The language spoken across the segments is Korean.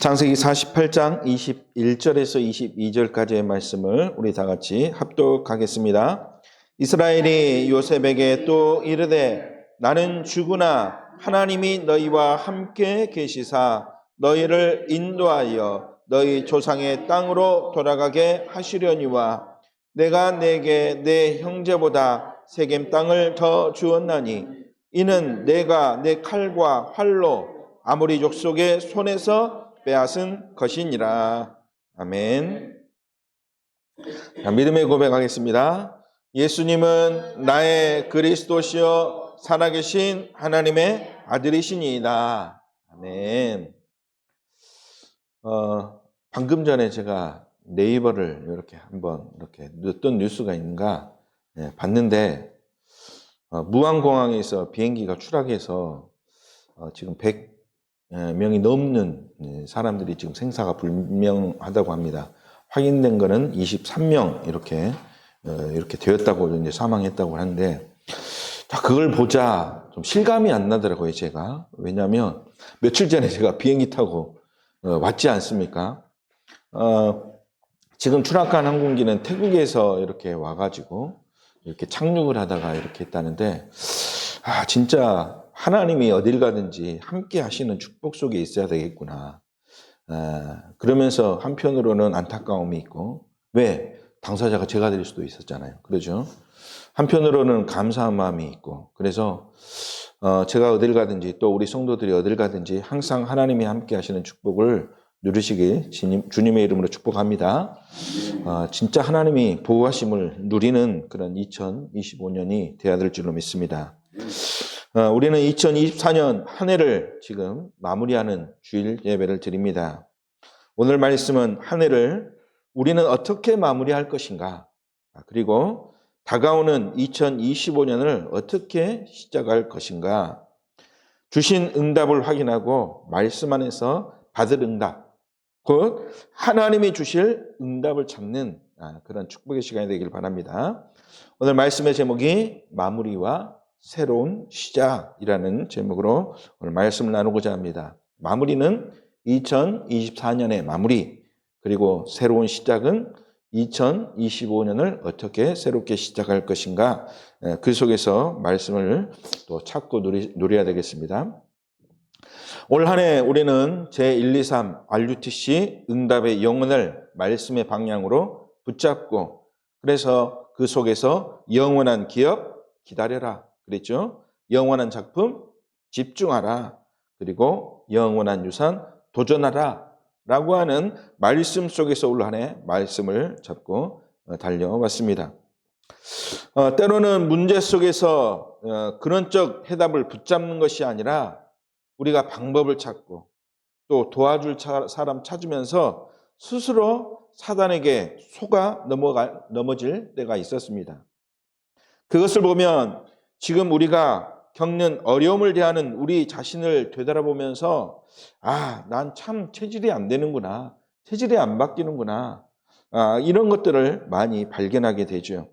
창세기 48장 21절에서 22절까지의 말씀을 우리 다 같이 합독하겠습니다. 이스라엘이 요셉에게 또 이르되 나는 주구나 하나님이 너희와 함께 계시사 너희를 인도하여 너희 조상의 땅으로 돌아가게 하시려니와 내가 내게 내 형제보다 세겜 땅을 더 주었나니 이는 내가 내 칼과 활로 아모리 족속의 손에서 빼앗은 것이니라. 아멘. 자, 믿음의 고백하겠습니다. 예수님은 나의 그리스도시요 살아계신 하나님의 아들이시니이다. 아멘. 방금 전에 제가 네이버를 이렇게 한번 이렇게 어떤 뉴스가 있는가 봤는데 무안공항에서 비행기가 추락해서 지금 100명이 넘는 사람들이 지금 생사가 불명하다고 합니다. 확인된 거는 23명 이렇게 되었다고 이제 사망했다고 하는데, 자, 그걸 보자 좀 실감이 안 나더라고요, 제가. 왜냐하면 며칠 전에 제가 비행기 타고 왔지 않습니까? 지금 추락한 항공기는 태국에서 이렇게 와가지고 이렇게 착륙을 하다가 이렇게 했다는데, 진짜 하나님이 어딜 가든지 함께 하시는 축복 속에 있어야 되겠구나. 그러면서 한편으로는 안타까움이 있고, 왜? 당사자가 제가 될 수도 있었잖아요. 그러죠? 한편으로는 감사한 마음이 있고, 그래서 제가 어딜 가든지 또 우리 성도들이 어딜 가든지 항상 하나님이 함께 하시는 축복을 누리시길 주님의 이름으로 축복합니다. 진짜 하나님이 보호하심을 누리는 그런 2025년이 되어야 될 줄로 믿습니다. 우리는 2024년 한 해를 지금 마무리하는 주일 예배를 드립니다. 오늘 말씀은 한 해를 우리는 어떻게 마무리할 것인가, 그리고 다가오는 2025년을 어떻게 시작할 것인가, 주신 응답을 확인하고 말씀 안에서 받을 응답, 곧 하나님이 주실 응답을 찾는 그런 축복의 시간이 되길 바랍니다. 오늘 말씀의 제목이 마무리와 새로운 시작이라는 제목으로 오늘 말씀을 나누고자 합니다. 마무리는 2024년의 마무리, 그리고 새로운 시작은 2025년을 어떻게 새롭게 시작할 것인가, 그 속에서 말씀을 또 찾고 누려야 되겠습니다. 올 한 해 우리는 제123 RUTC 응답의 영혼을 말씀의 방향으로 붙잡고, 그래서 그 속에서 영원한 기업 기다려라 그랬죠. 영원한 작품 집중하라, 그리고 영원한 유산 도전하라 라고 하는 말씀 속에서 올 한 해 말씀을 잡고 달려왔습니다. 때로는 문제 속에서 근원적 해답을 붙잡는 것이 아니라 우리가 방법을 찾고 또 도와줄 사람 찾으면서 스스로 사단에게 속아 넘어질 때가 있었습니다. 그것을 보면 지금 우리가 겪는 어려움을 대하는 우리 자신을 되돌아보면서 난 참 체질이 안 되는구나, 체질이 안 바뀌는구나, 이런 것들을 많이 발견하게 되죠.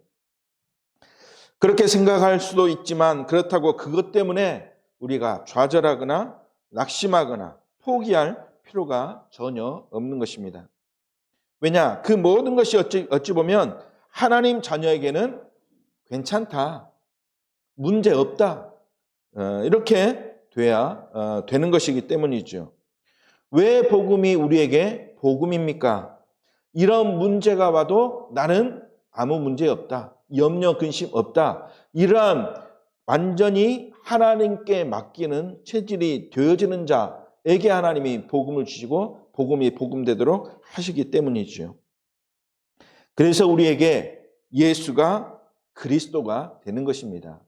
그렇게 생각할 수도 있지만 그렇다고 그것 때문에 우리가 좌절하거나 낙심하거나 포기할 필요가 전혀 없는 것입니다. 왜냐? 그 모든 것이 어찌 보면 하나님 자녀에게는 괜찮다, 문제 없다, 이렇게 돼야 되는 것이기 때문이죠. 왜 복음이 우리에게 복음입니까? 이런 문제가 와도 나는 아무 문제 없다, 염려 근심 없다, 이러한 완전히 하나님께 맡기는 체질이 되어지는 자에게 하나님이 복음을 주시고 복음이 복음되도록 하시기 때문이죠. 그래서 우리에게 예수가 그리스도가 되는 것입니다.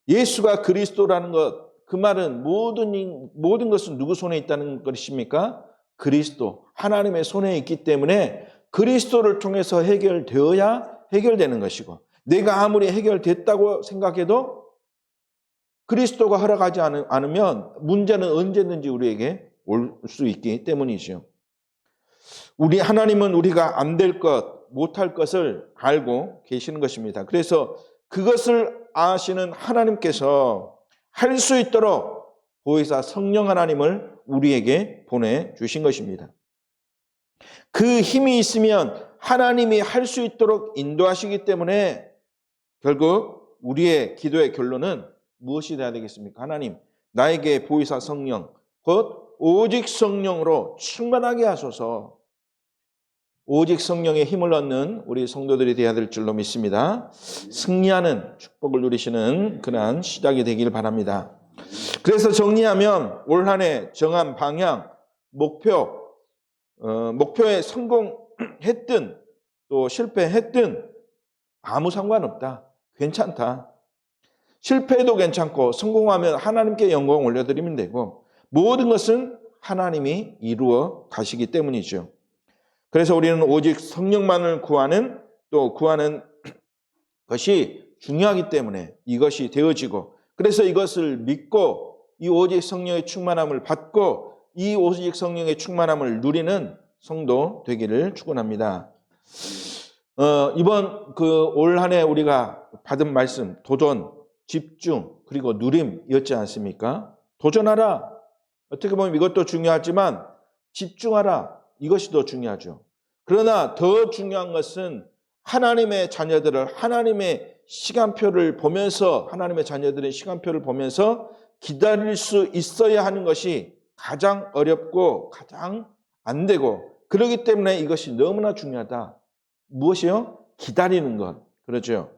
예수가 그리스도라는 것, 그 말은 모든 것은 누구 손에 있다는 것입니까? 그리스도, 하나님의 손에 있기 때문에 그리스도를 통해서 해결되어야 해결되는 것이고, 내가 아무리 해결됐다고 생각해도 그리스도가 허락하지 않으면 문제는 언제든지 우리에게 올 수 있기 때문이죠. 하나님은 우리가 안 될 것, 못할 것을 알고 계시는 것입니다. 그래서 그것을 아시는 하나님께서 할 수 있도록 보혜사 성령 하나님을 우리에게 보내주신 것입니다. 그 힘이 있으면 하나님이 할 수 있도록 인도하시기 때문에 결국 우리의 기도의 결론은 무엇이 되어야 되겠습니까? 하나님, 나에게 보이사 성령, 곧 오직 성령으로 충만하게 하소서. 오직 성령의 힘을 얻는 우리 성도들이 되어야 될 줄로 믿습니다. 승리하는 축복을 누리시는 그러한 시작이 되길 바랍니다. 그래서 정리하면 올 한 해 정한 방향, 목표에 성공했든 또 실패했든 아무 상관없다. 괜찮다. 실패해도 괜찮고 성공하면 하나님께 영광 올려드리면 되고 모든 것은 하나님이 이루어 가시기 때문이죠. 그래서 우리는 오직 성령만을 구하는 것이 중요하기 때문에 이것이 되어지고 그래서 이것을 믿고 이 오직 성령의 충만함을 받고 이 오직 성령의 충만함을 누리는 성도 되기를 축원합니다. 이번 올 한 해 우리가 받은 말씀 도전, 집중 그리고 누림이었지 않습니까? 도전하라. 어떻게 보면 이것도 중요하지만 집중하라. 이것이 더 중요하죠. 그러나 더 중요한 것은 하나님의 자녀들의 시간표를 보면서 기다릴 수 있어야 하는 것이 가장 어렵고 가장 안 되고 그렇기 때문에 이것이 너무나 중요하다. 무엇이요? 기다리는 것. 그렇죠.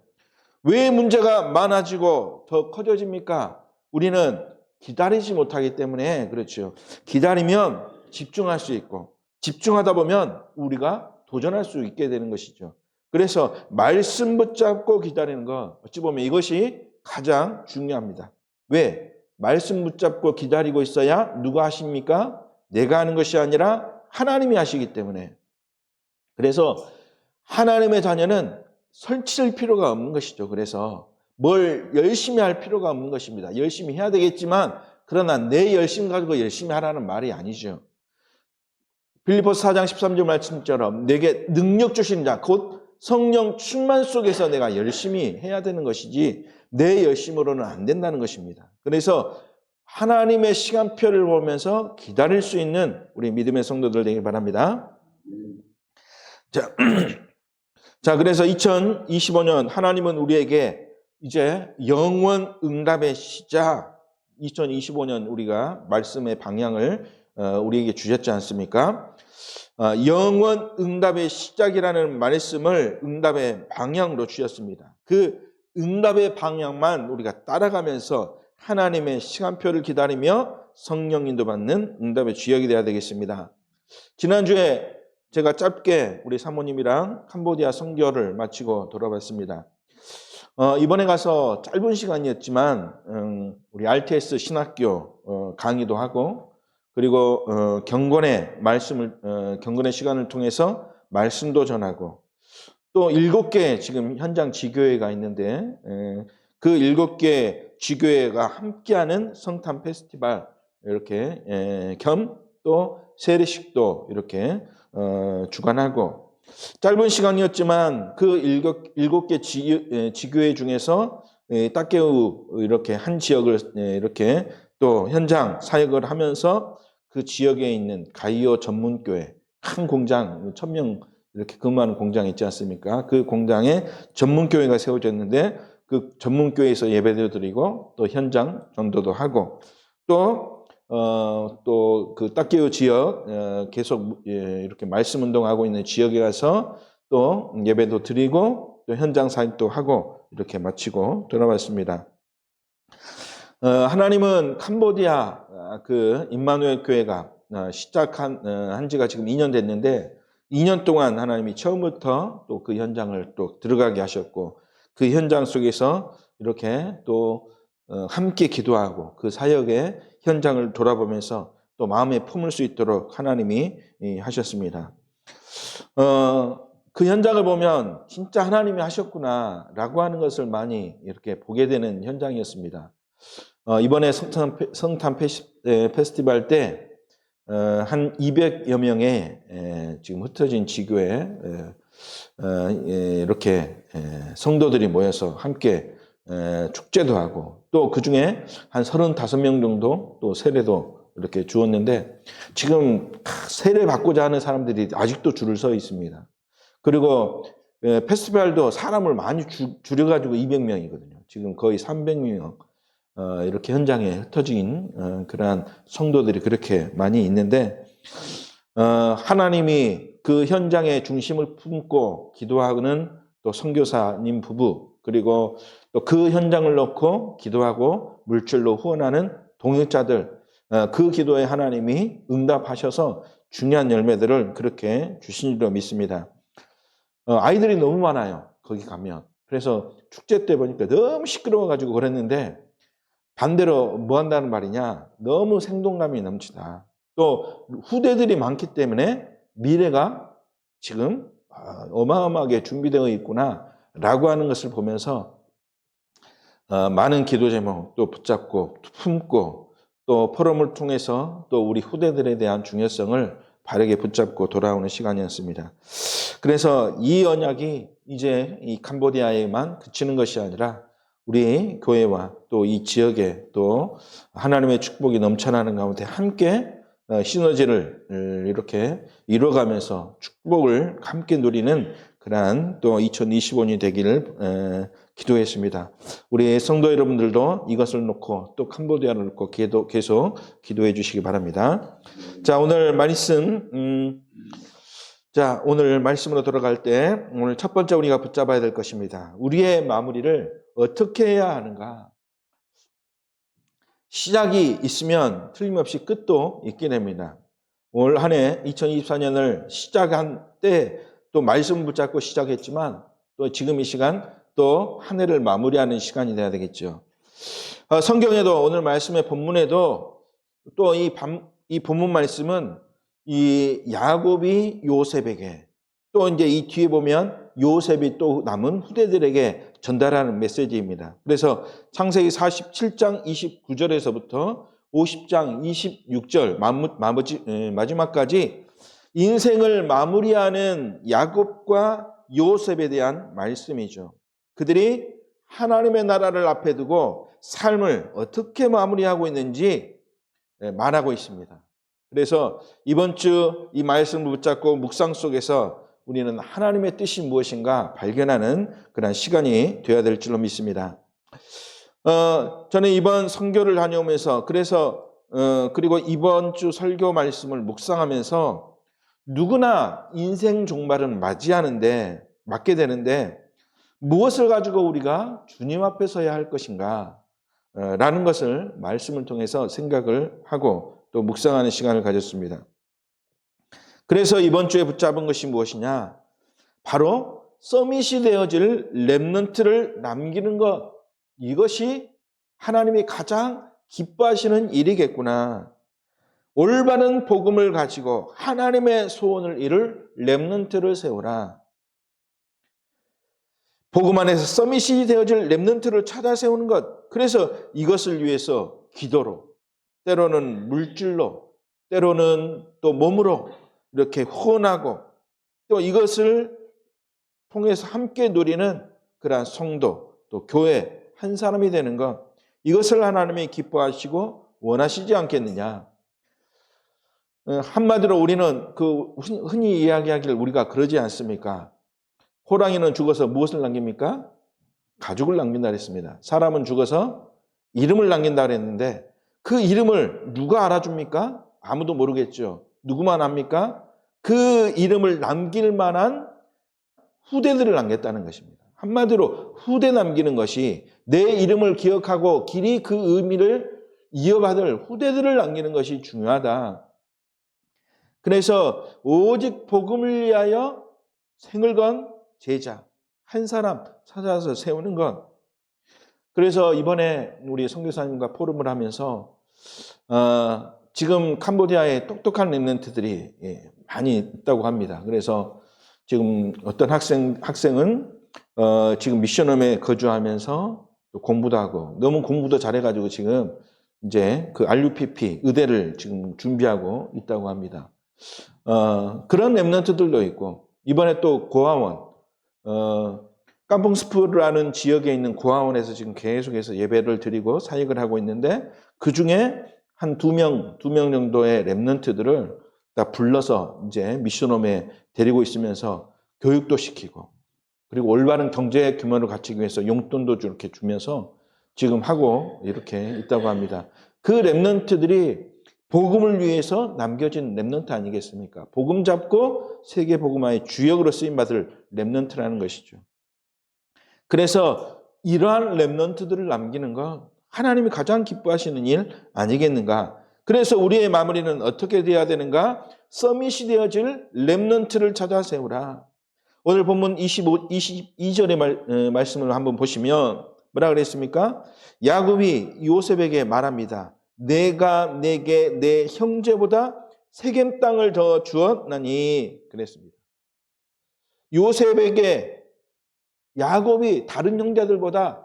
왜 문제가 많아지고 더 커져집니까? 우리는 기다리지 못하기 때문에 그렇죠. 기다리면 집중할 수 있고 집중하다 보면 우리가 도전할 수 있게 되는 것이죠. 그래서 말씀 붙잡고 기다리는 것 어찌 보면 이것이 가장 중요합니다. 왜? 말씀 붙잡고 기다리고 있어야 누가 하십니까? 내가 하는 것이 아니라 하나님이 하시기 때문에. 그래서 하나님의 자녀는 설칠 필요가 없는 것이죠. 그래서 뭘 열심히 할 필요가 없는 것입니다. 열심히 해야 되겠지만 그러나 내 열심 가지고 열심히 하라는 말이 아니죠. 빌립보서 4장 13절 말씀처럼 내게 능력 주신 자, 곧 성령 충만 속에서 내가 열심히 해야 되는 것이지 내 열심으로는 안 된다는 것입니다. 그래서 하나님의 시간표를 보면서 기다릴 수 있는 우리 믿음의 성도들 되길 바랍니다. 자, 그래서 2025년 하나님은 우리에게 이제 영원 응답의 시작, 2025년 우리가 말씀의 방향을 우리에게 주셨지 않습니까? 영원 응답의 시작이라는 말씀을 응답의 방향으로 주셨습니다. 그 응답의 방향만 우리가 따라가면서 하나님의 시간표를 기다리며 성령 인도받는 응답의 주역이 되어야 되겠습니다. 지난주에 제가 짧게 우리 사모님이랑 캄보디아 선교를 마치고 돌아왔습니다. 이번에 가서 짧은 시간이었지만 우리 RTS 신학교 강의도 하고 그리고 경건의 시간을 통해서 말씀도 전하고 또 7개 지금 현장 지교회가 있는데 그 7개 지교회가 함께하는 성탄 페스티벌 이렇게 겸 또 세례식도 이렇게 주관하고 짧은 시간이었지만 그 7개 지교회 중에서 따개우 이렇게 한 지역을 이렇게 또 현장 사역을 하면서 그 지역에 있는 가이오 전문교회 큰 공장 1000명 이렇게 근무하는 공장이 있지 않습니까? 그 공장에 전문교회가 세워졌는데 그 전문교회에서 예배도 드리고 또 현장 전도도 하고 또 그 따개우 지역 계속 이렇게 말씀 운동하고 있는 지역에 가서 또 예배도 드리고 또 현장 사역도 하고 이렇게 마치고 돌아왔습니다. 하나님은 캄보디아 그 임마누엘 교회가 시작한 지가 지금 2년 됐는데 2년 동안 하나님이 처음부터 또 그 현장을 또 들어가게 하셨고 그 현장 속에서 이렇게 또 함께 기도하고 그 사역의 현장을 돌아보면서 또 마음에 품을 수 있도록 하나님이 하셨습니다. 그 현장을 보면 진짜 하나님이 하셨구나라고 하는 것을 많이 이렇게 보게 되는 현장이었습니다. 이번에 성탄 페스티벌 때 한 200여 명의 지금 흩어진 지교에 이렇게 성도들이 모여서 함께 축제도 하고 또 그중에 한 35명 정도 또 세례도 이렇게 주었는데 지금 세례 받고자 하는 사람들이 아직도 줄을 서 있습니다. 그리고 페스티벌도 사람을 많이 줄여가지고 200명이거든요. 지금 거의 300명 이렇게 현장에 흩어진 그러한 성도들이 그렇게 많이 있는데 하나님이 그 현장의 중심을 품고 기도하는 또 선교사님 부부 그리고 또 그 현장을 놓고 기도하고 물질로 후원하는 동역자들 그 기도에 하나님이 응답하셔서 중요한 열매들을 그렇게 주신 줄로 믿습니다. 아이들이 너무 많아요. 거기 가면. 그래서 축제 때 보니까 너무 시끄러워가지고 그랬는데 반대로 뭐 한다는 말이냐. 너무 생동감이 넘치다. 또 후대들이 많기 때문에 미래가 지금 어마어마하게 준비되어 있구나 라고 하는 것을 보면서 많은 기도 제목 또 붙잡고 품고 또 포럼을 통해서 또 우리 후대들에 대한 중요성을 바르게 붙잡고 돌아오는 시간이었습니다. 그래서 이 언약이 이제 이 캄보디아에만 그치는 것이 아니라 우리 교회와 또 이 지역에 또 하나님의 축복이 넘쳐나는 가운데 함께 시너지를 이렇게 이뤄가면서 축복을 함께 누리는 그러한 또 2025년이 되기를 기도했습니다. 우리 성도 여러분들도 이것을 놓고 또 캄보디아를 놓고 계속 기도해 주시기 바랍니다. 자, 오늘 말씀으로 돌아갈 때 오늘 첫 번째 우리가 붙잡아야 될 것입니다. 우리의 마무리를 어떻게 해야 하는가? 시작이 있으면 틀림없이 끝도 있게 됩니다. 올 한 해 2024년을 시작한 때 또 말씀 붙잡고 시작했지만 또 지금 이 시간 또 한 해를 마무리하는 시간이 돼야 되겠죠. 성경에도 오늘 말씀의 본문에도 또 이 본문 말씀은 이 야곱이 요셉에게 또 이제 이 뒤에 보면 요셉이 또 남은 후대들에게 전달하는 메시지입니다. 그래서 창세기 47장 29절에서부터 50장 26절 마지막까지 인생을 마무리하는 야곱과 요셉에 대한 말씀이죠. 그들이 하나님의 나라를 앞에 두고 삶을 어떻게 마무리하고 있는지 말하고 있습니다. 그래서 이번 주 이 말씀을 붙잡고 묵상 속에서 우리는 하나님의 뜻이 무엇인가 발견하는 그런 시간이 되어야 될 줄로 믿습니다. 저는 이번 선교를 다녀오면서 그리고 이번 주 설교 말씀을 묵상하면서 누구나 인생 종말은 맞게 되는데 무엇을 가지고 우리가 주님 앞에 서야 할 것인가 라는 것을 말씀을 통해서 생각을 하고 또 묵상하는 시간을 가졌습니다. 그래서 이번 주에 붙잡은 것이 무엇이냐? 바로 서밋이 되어질 렘넌트를 남기는 것. 이것이 하나님이 가장 기뻐하시는 일이겠구나. 올바른 복음을 가지고 하나님의 소원을 이룰 렘넌트를 세우라. 복음 안에서 서밋이 되어질 렘넌트를 찾아 세우는 것. 그래서 이것을 위해서 기도로, 때로는 물질로, 때로는 또 몸으로 이렇게 후원하고 또 이것을 통해서 함께 누리는 그러한 성도, 또 교회 한 사람이 되는 것. 이것을 하나님이 기뻐하시고 원하시지 않겠느냐. 한마디로 우리는 흔히 이야기하기를 우리가 그러지 않습니까? 호랑이는 죽어서 무엇을 남깁니까? 가죽을 남긴다 그랬습니다. 사람은 죽어서 이름을 남긴다 그랬는데 그 이름을 누가 알아줍니까? 아무도 모르겠죠. 누구만 압니까? 그 이름을 남길 만한 후대들을 남겼다는 것입니다. 한마디로 후대 남기는 것이 내 이름을 기억하고 길이 그 의미를 이어받을 후대들을 남기는 것이 중요하다. 그래서 오직 복음을 위하여 생을 건 제자 한 사람 찾아서 세우는 것. 그래서 이번에 우리 선교사님과 포럼을 하면서 지금 캄보디아에 똑똑한 렘넌트들이 많이 있다고 합니다. 그래서 지금 어떤 학생은 지금 미션홈에 거주하면서 공부도 하고 너무 공부도 잘해가지고 지금 이제 그 RUPP 의대를 지금 준비하고 있다고 합니다. 그런 렘넌트들도 있고 이번에 또 고아원 깜풍스프라는 지역에 있는 고아원에서 지금 계속해서 예배를 드리고 사역을 하고 있는데 그 중에 한 두 명 정도의 렘넌트들을 다 불러서 이제 미션홈에 데리고 있으면서 교육도 시키고, 그리고 올바른 경제 규모를 갖추기 위해서 용돈도 이렇게 주면서 지금 하고 이렇게 있다고 합니다. 그 렘넌트들이 복음을 위해서 남겨진 렘넌트 아니겠습니까? 복음 잡고 세계 복음화의 주역으로 쓰임 받을 렘넌트라는 것이죠. 그래서 이러한 렘넌트들을 남기는 것, 하나님이 가장 기뻐하시는 일 아니겠는가? 그래서 우리의 마무리는 어떻게 되어야 되는가? 서밋이 되어질 렘넌트를 찾아 세우라. 오늘 본문 22절의 말씀을 한번 보시면 뭐라 그랬습니까? 야곱이 요셉에게 말합니다. 내가 내게 내 형제보다 세겜 땅을 더 주었나니 그랬습니다. 요셉에게 야곱이 다른 형제들보다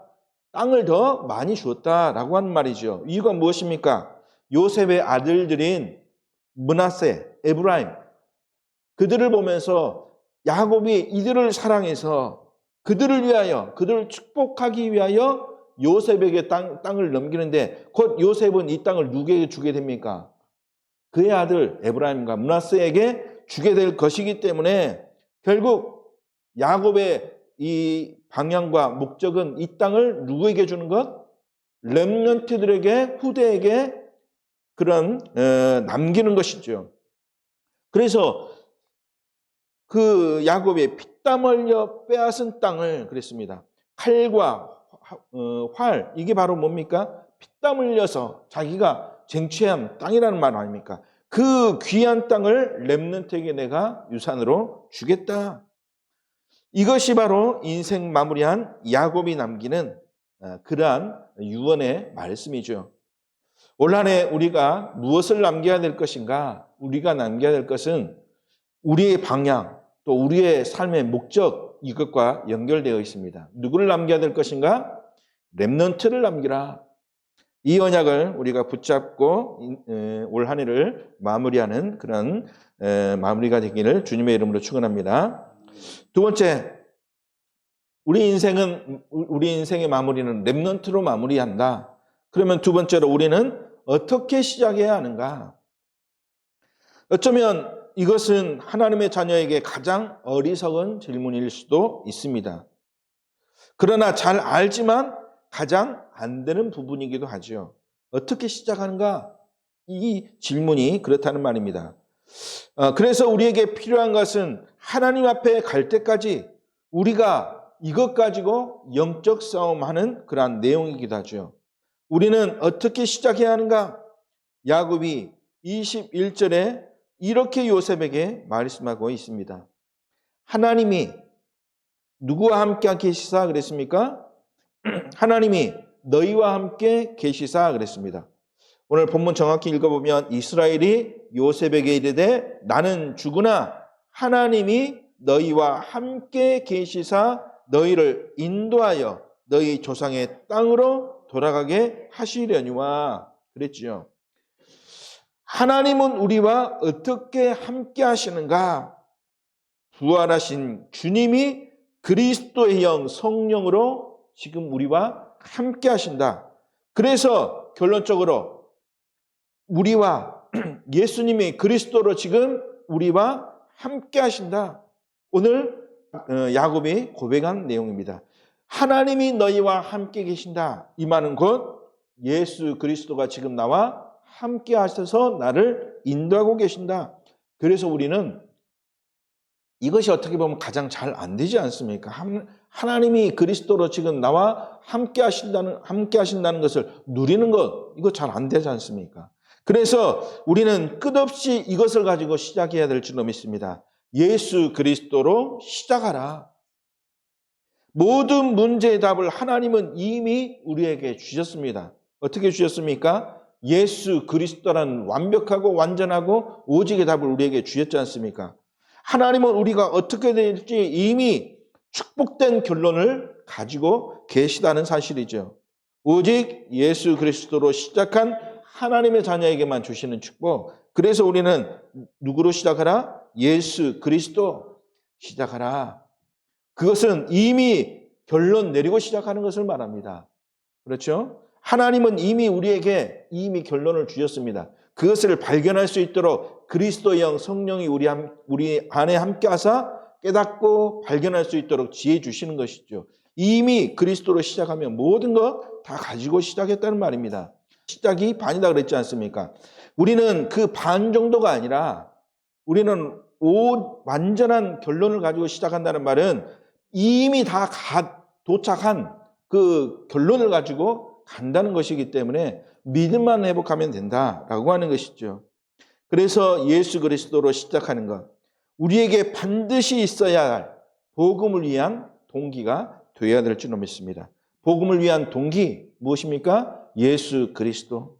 땅을 더 많이 주었다라고 하는 말이죠. 이유가 무엇입니까? 요셉의 아들들인 므낫세, 에브라임, 그들을 보면서 야곱이 이들을 사랑해서 그들을 위하여, 그들을 축복하기 위하여 요셉에게 땅을 넘기는데 곧 요셉은 이 땅을 누구에게 주게 됩니까? 그의 아들 에브라임과 므낫세에게 주게 될 것이기 때문에 결국 야곱의 이 방향과 목적은 이 땅을 누구에게 주는 것? 렘넌트들에게, 후대에게 그런 남기는 것이죠. 그래서 그 야곱의 피땀 흘려 빼앗은 땅을 그랬습니다. 칼과 활, 이게 바로 뭡니까? 피땀 흘려서 자기가 쟁취한 땅이라는 말 아닙니까? 그 귀한 땅을 렘넌트에게 내가 유산으로 주겠다. 이것이 바로 인생 마무리한 야곱이 남기는 그러한 유언의 말씀이죠. 올 한 해 우리가 무엇을 남겨야 될 것인가? 우리가 남겨야 될 것은 우리의 방향, 또 우리의 삶의 목적, 이것과 연결되어 있습니다. 누구를 남겨야 될 것인가? 렘넌트를 남기라. 이 언약을 우리가 붙잡고 올 한 해를 마무리하는 그런 마무리가 되기를 주님의 이름으로 축원합니다. 두 번째, 우리 인생의 마무리는 렘넌트로 마무리한다. 그러면 두 번째로 우리는 어떻게 시작해야 하는가? 어쩌면 이것은 하나님의 자녀에게 가장 어리석은 질문일 수도 있습니다. 그러나 잘 알지만 가장 안 되는 부분이기도 하죠. 어떻게 시작하는가? 이 질문이 그렇다는 말입니다. 그래서 우리에게 필요한 것은 하나님 앞에 갈 때까지 우리가 이것 가지고 영적 싸움하는 그러한 내용이기도 하죠. 우리는 어떻게 시작해야 하는가? 야곱이 21절에 이렇게 요셉에게 말씀하고 있습니다. 하나님이 누구와 함께 계시사 그랬습니까? 하나님이 너희와 함께 계시사 그랬습니다. 오늘 본문 정확히 읽어보면 이스라엘이 요셉에게 이르되 나는 죽으나 하나님이 너희와 함께 계시사 너희를 인도하여 너희 조상의 땅으로 돌아가게 하시려니와 그랬지요. 하나님은 우리와 어떻게 함께 하시는가? 부활하신 주님이 그리스도의 영 성령으로 지금 우리와 함께 하신다. 그래서 결론적으로 우리와 예수님이 그리스도로 지금 우리와 함께 하신다. 오늘 야곱이 고백한 내용입니다. 하나님이 너희와 함께 계신다. 이 말은 곧 예수 그리스도가 지금 나와 함께 하셔서 나를 인도하고 계신다. 그래서 우리는 이것이 어떻게 보면 가장 잘 안 되지 않습니까? 하나님이 그리스도로 지금 나와 함께 하신다는 것을 누리는 것, 이거 잘 안 되지 않습니까? 그래서 우리는 끝없이 이것을 가지고 시작해야 될 줄로 믿습니다. 예수 그리스도로 시작하라. 모든 문제의 답을 하나님은 이미 우리에게 주셨습니다. 어떻게 주셨습니까? 예수 그리스도라는 완벽하고 완전하고 오직의 답을 우리에게 주셨지 않습니까? 하나님은 우리가 어떻게 될지 이미 축복된 결론을 가지고 계시다는 사실이죠. 오직 예수 그리스도로 시작한 하나님의 자녀에게만 주시는 축복. 그래서 우리는 누구로 시작하라? 예수 그리스도 시작하라. 그것은 이미 결론 내리고 시작하는 것을 말합니다. 그렇죠? 하나님은 이미 우리에게 이미 결론을 주셨습니다. 그것을 발견할 수 있도록 그리스도의 영 성령이 우리 안에 함께 하사 깨닫고 발견할 수 있도록 지혜 주시는 것이죠. 이미 그리스도로 시작하면 모든 것 다 가지고 시작했다는 말입니다. 시작이 반이다 그랬지 않습니까? 우리는 그 반 정도가 아니라 우리는 완전한 결론을 가지고 시작한다는 말은 이미 다 도착한 그 결론을 가지고 간다는 것이기 때문에 믿음만 회복하면 된다라고 하는 것이죠. 그래서 예수 그리스도로 시작하는 것, 우리에게 반드시 있어야 할 복음을 위한 동기가 되어야 될 줄로 믿습니다. 복음을 위한 동기 무엇입니까? 예수 그리스도.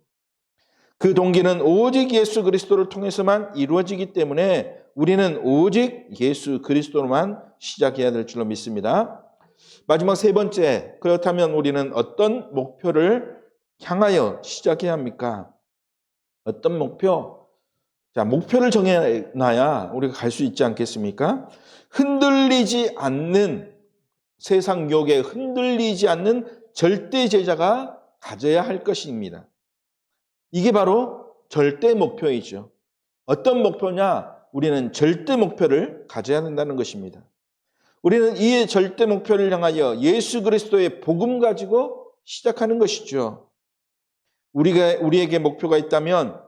그 동기는 오직 예수 그리스도를 통해서만 이루어지기 때문에 우리는 오직 예수 그리스도로만 시작해야 될 줄로 믿습니다. 마지막 세 번째, 그렇다면 우리는 어떤 목표를 향하여 시작해야 합니까? 어떤 목표? 자, 목표를 정해놔야 우리가 갈 수 있지 않겠습니까? 흔들리지 않는, 세상 유혹에 흔들리지 않는 절대 제자가 가져야 할 것입니다. 이게 바로 절대 목표이죠. 어떤 목표냐? 우리는 절대 목표를 가져야 된다는 것입니다. 우리는 이 절대 목표를 향하여 예수 그리스도의 복음 가지고 시작하는 것이죠. 우리에게 목표가 있다면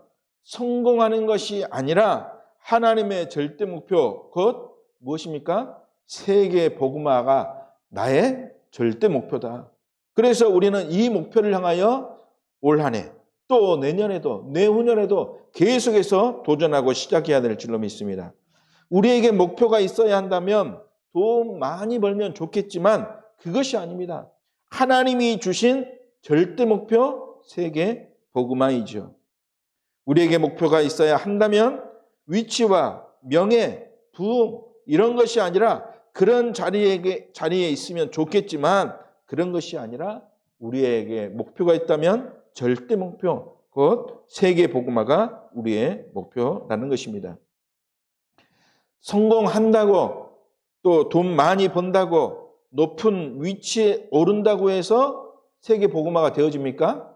성공하는 것이 아니라 하나님의 절대 목표, 곧 무엇입니까? 세계 복음화가 나의 절대 목표다. 그래서 우리는 이 목표를 향하여 올 한 해, 또 내년에도, 내후년에도 계속해서 도전하고 시작해야 될 줄로 믿습니다. 우리에게 목표가 있어야 한다면 돈 많이 벌면 좋겠지만 그것이 아닙니다. 하나님이 주신 절대 목표, 세계 복음화이죠. 우리에게 목표가 있어야 한다면 위치와 명예, 부흥 이런 것이 아니라 그런 자리에 있으면 좋겠지만 그런 것이 아니라 우리에게 목표가 있다면 절대 목표, 곧 세계 복음화가 우리의 목표라는 것입니다. 성공한다고 또 돈 많이 번다고 높은 위치에 오른다고 해서 세계 복음화가 되어집니까?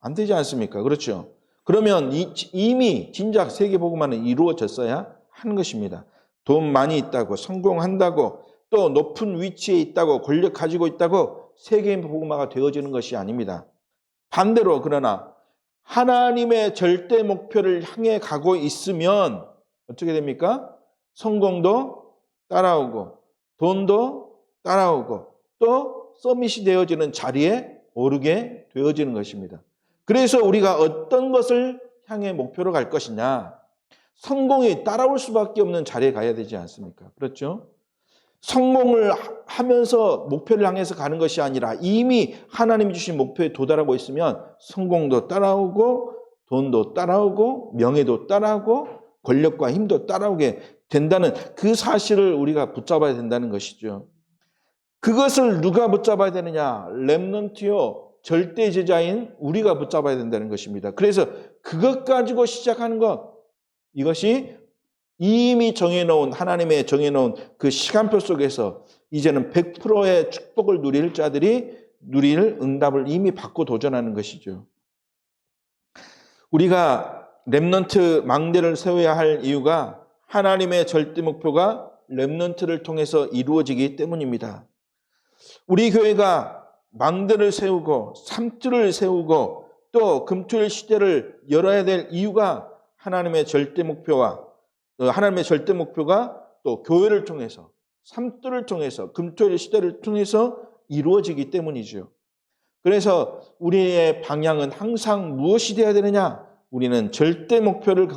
안 되지 않습니까? 그렇죠? 그러면 이미 진작 세계 복음화는 이루어졌어야 하는 것입니다. 돈 많이 있다고, 성공한다고, 또 높은 위치에 있다고, 권력 가지고 있다고 세계 복음화가 되어지는 것이 아닙니다. 반대로 그러나 하나님의 절대 목표를 향해 가고 있으면 어떻게 됩니까? 성공도 따라오고 돈도 따라오고 또 서밋이 되어지는 자리에 오르게 되어지는 것입니다. 그래서 우리가 어떤 것을 향해 목표로 갈 것이냐? 성공이 따라올 수밖에 없는 자리에 가야 되지 않습니까? 그렇죠? 성공을 하면서 목표를 향해서 가는 것이 아니라 이미 하나님이 주신 목표에 도달하고 있으면 성공도 따라오고 돈도 따라오고 명예도 따라오고 권력과 힘도 따라오게 된다는 그 사실을 우리가 붙잡아야 된다는 것이죠. 그것을 누가 붙잡아야 되느냐? 렘넌트요, 절대 제자인 우리가 붙잡아야 된다는 것입니다. 그래서 그것 가지고 시작하는 것, 이것이 이미 정해놓은, 하나님의 정해놓은 그 시간표 속에서 이제는 100%의 축복을 누릴 자들이 누릴 응답을 이미 받고 도전하는 것이죠. 우리가 렘넌트 망대를 세워야 할 이유가 하나님의 절대 목표가 렘넌트를 통해서 이루어지기 때문입니다. 우리 교회가 망대를 세우고 삼투를 세우고 또 금토일 시대를 열어야 될 이유가 하나님의 절대 목표와 하나님의 절대 목표가 또 교회를 통해서 삼투를 통해서 금토일 시대를 통해서 이루어지기 때문이죠. 그래서 우리의 방향은 항상 무엇이 되어야 되느냐? 우리는 절대 목표를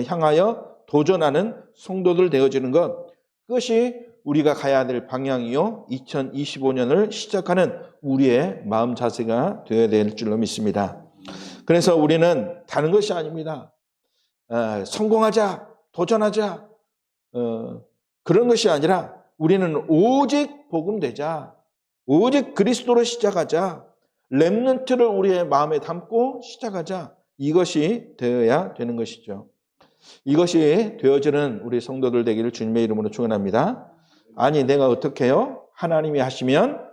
향하여 도전하는 성도들 되어지는 것, 그것이 우리가 가야 될 방향이요 2025년을 시작하는 우리의 마음 자세가 되어야 될 줄로 믿습니다. 그래서 우리는 다른 것이 아닙니다. 성공하자, 도전하자, 그런 것이 아니라 우리는 오직 복음 되자, 오직 그리스도로 시작하자, 렘넌트를 우리의 마음에 담고 시작하자, 이것이 되어야 되는 것이죠. 이것이 되어지는 우리 성도들 되기를 주님의 이름으로 축원합니다. 아니 내가 어떻게 해요? 하나님이 하시면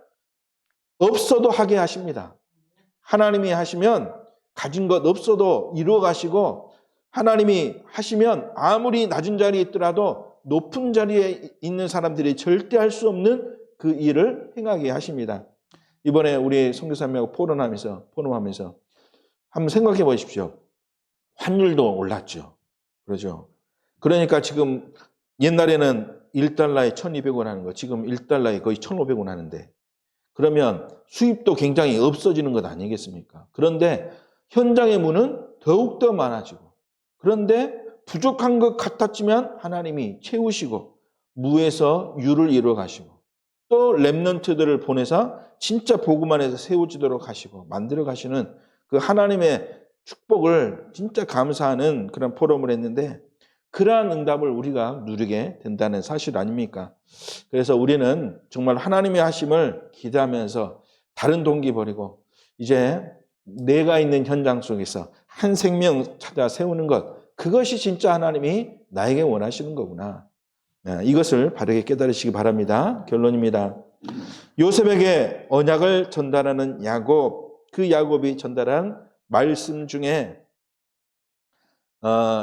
없어도 하게 하십니다. 하나님이 하시면 가진 것 없어도 이루어 가시고, 하나님이 하시면 아무리 낮은 자리에 있더라도 높은 자리에 있는 사람들이 절대 할 수 없는 그 일을 행하게 하십니다. 이번에 우리 선교사님하고 포럼하면서 한번 생각해 보십시오. 환율도 올랐죠. 그러죠. 그러니까 지금 옛날에는 1달러에 1,200원 하는 거, 지금 1달러에 거의 1,500원 하는데, 그러면 수입도 굉장히 없어지는 것 아니겠습니까? 그런데 현장의 문은 더욱더 많아지고, 그런데 부족한 것 같았지만 하나님이 채우시고 무에서 유를 이루어 가시고, 또 렘넌트들을 보내서 진짜 복음 안에서 세워지도록 하시고 만들어 가시는 그 하나님의 축복을 진짜 감사하는 그런 포럼을 했는데, 그러한 응답을 우리가 누리게 된다는 사실 아닙니까? 그래서 우리는 정말 하나님의 하심을 기대하면서 다른 동기 버리고 이제 내가 있는 현장 속에서 한 생명 찾아 세우는 것, 그것이 진짜 하나님이 나에게 원하시는 거구나. 이것을 바르게 깨달으시기 바랍니다. 결론입니다. 요셉에게 언약을 전달하는 야곱, 그 야곱이 전달한 말씀 중에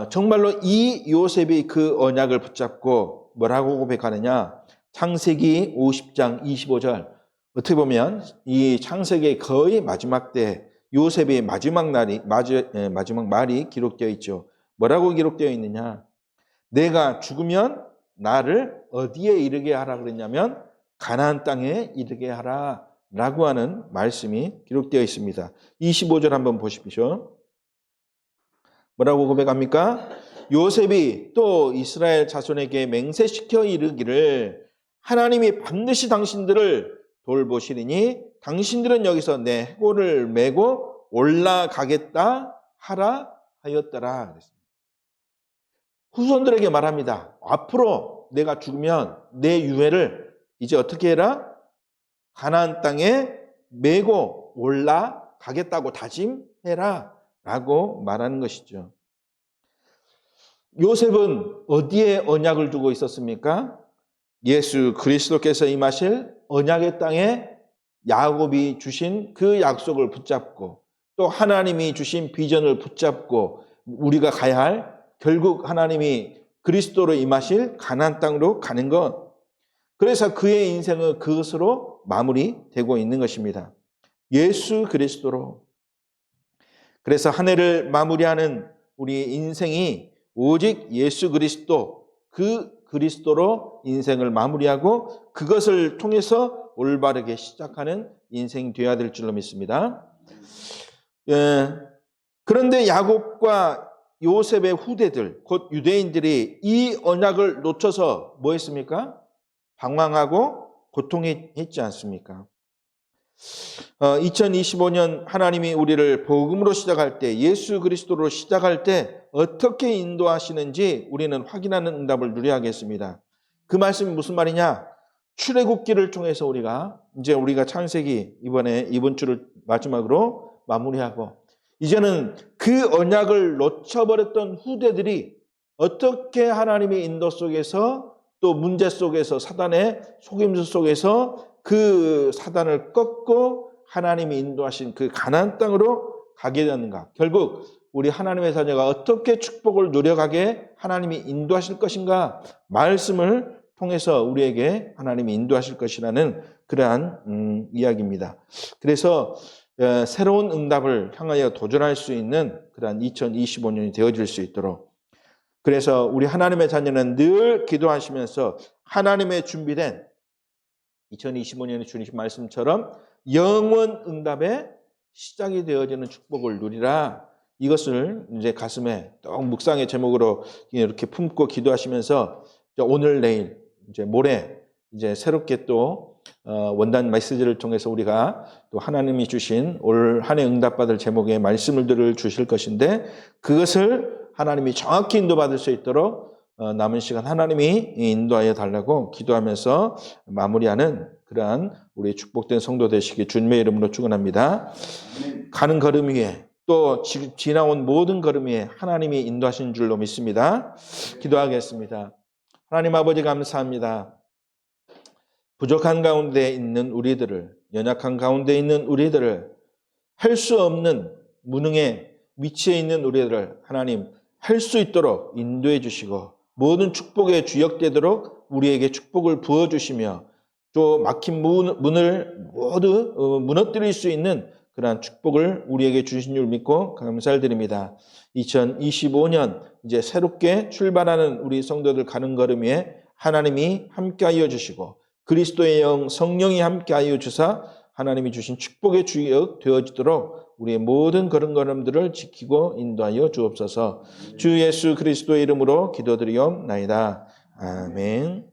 정말로 이 요셉이 그 언약을 붙잡고 뭐라고 고백하느냐? 창세기 50장 25절. 어떻게 보면 이 창세기의 거의 마지막 때 요셉의 마지막 말이 기록되어 있죠. 뭐라고 기록되어 있느냐? 내가 죽으면 나를 어디에 이르게 하라 그랬냐면 가나안 땅에 이르게 하라 라고 하는 말씀이 기록되어 있습니다. 25절 한번 보십시오. 뭐라고 고백합니까? 요셉이 또 이스라엘 자손에게 맹세시켜 이르기를 하나님이 반드시 당신들을 돌보시리니 당신들은 여기서 내 해골을 메고 올라가겠다 하라 하였더라. 후손들에게 말합니다. 앞으로 내가 죽으면 내 유해를 이제 어떻게 해라? 가나안 땅에 메고 올라가겠다고 다짐해라 라고 말하는 것이죠. 요셉은 어디에 언약을 두고 있었습니까? 예수 그리스도께서 임하실 언약의 땅에 야곱이 주신 그 약속을 붙잡고, 또 하나님이 주신 비전을 붙잡고 우리가 가야 할, 결국 하나님이 그리스도로 임하실 가나안 땅으로 가는 것, 그래서 그의 인생은 그것으로 마무리되고 있는 것입니다. 예수 그리스도로. 그래서 한 해를 마무리하는 우리 인생이 오직 예수 그리스도, 그 그리스도로 인생을 마무리하고 그것을 통해서 올바르게 시작하는 인생이 되어야 될 줄로 믿습니다. 그런데 야곱과 요셉의 후대들, 곧 유대인들이 이 언약을 놓쳐서 뭐 했습니까? 방황하고 고통했지 않습니까? 2025년 하나님이 우리를 복음으로 시작할 때, 예수 그리스도로 시작할 때 어떻게 인도하시는지 우리는 확인하는 응답을 누려야겠습니다. 그 말씀이 무슨 말이냐? 출애굽기를 통해서 우리가 창세기 이번 주를 마지막으로 마무리하고, 이제는 그 언약을 놓쳐버렸던 후대들이 어떻게 하나님의 인도 속에서, 또 문제 속에서, 사단의 속임수 속에서 그 사단을 꺾고 하나님이 인도하신 그 가나안 땅으로 가게 되는가? 결국 우리 하나님의 자녀가 어떻게 축복을 누려가게 하나님이 인도하실 것인가? 말씀을 통해서 우리에게 하나님이 인도하실 것이라는 그러한 이야기입니다. 그래서 새로운 응답을 향하여 도전할 수 있는 그러한 2025년이 되어질 수 있도록, 그래서 우리 하나님의 자녀는 늘 기도하시면서 하나님의 준비된 2025년의 주님 말씀처럼 영원 응답의 시작이 되어지는 축복을 누리라. 이것을 이제 가슴에 또 묵상의 제목으로 이렇게 품고 기도하시면서 오늘 내일 이제 모레 이제 새롭게 또 원단 메시지를 통해서 우리가 또 하나님이 주신 올 한 해 응답받을 제목의 말씀을 주실 것인데, 그것을 하나님이 정확히 인도받을 수 있도록 남은 시간 하나님이 인도하여 달라고 기도하면서 마무리하는 그러한 우리 축복된 성도 되시기 주님의 이름으로 축원합니다. 가는 걸음 위에, 또 지나온 모든 걸음 위에 하나님이 인도하신 줄로 믿습니다. 기도하겠습니다. 하나님 아버지 감사합니다. 부족한 가운데 있는 우리들을, 연약한 가운데 있는 우리들을 할 수 없는 무능의 위치에 있는 우리들을 하나님 할 수 있도록 인도해 주시고 모든 축복의 주역되도록 우리에게 축복을 부어주시며 또 막힌 문을 모두 무너뜨릴 수 있는 그러한 축복을 우리에게 주신 줄 믿고 감사를 드립니다. 2025년 이제 새롭게 출발하는 우리 성도들 가는 걸음에 하나님이 함께하여 주시고 그리스도의 영 성령이 함께하여 주사 하나님이 주신 축복의 주역 되어지도록 우리의 모든 걸음걸음들을 지키고 인도하여 주옵소서. 주 예수 그리스도의 이름으로 기도드리옵나이다. 아멘.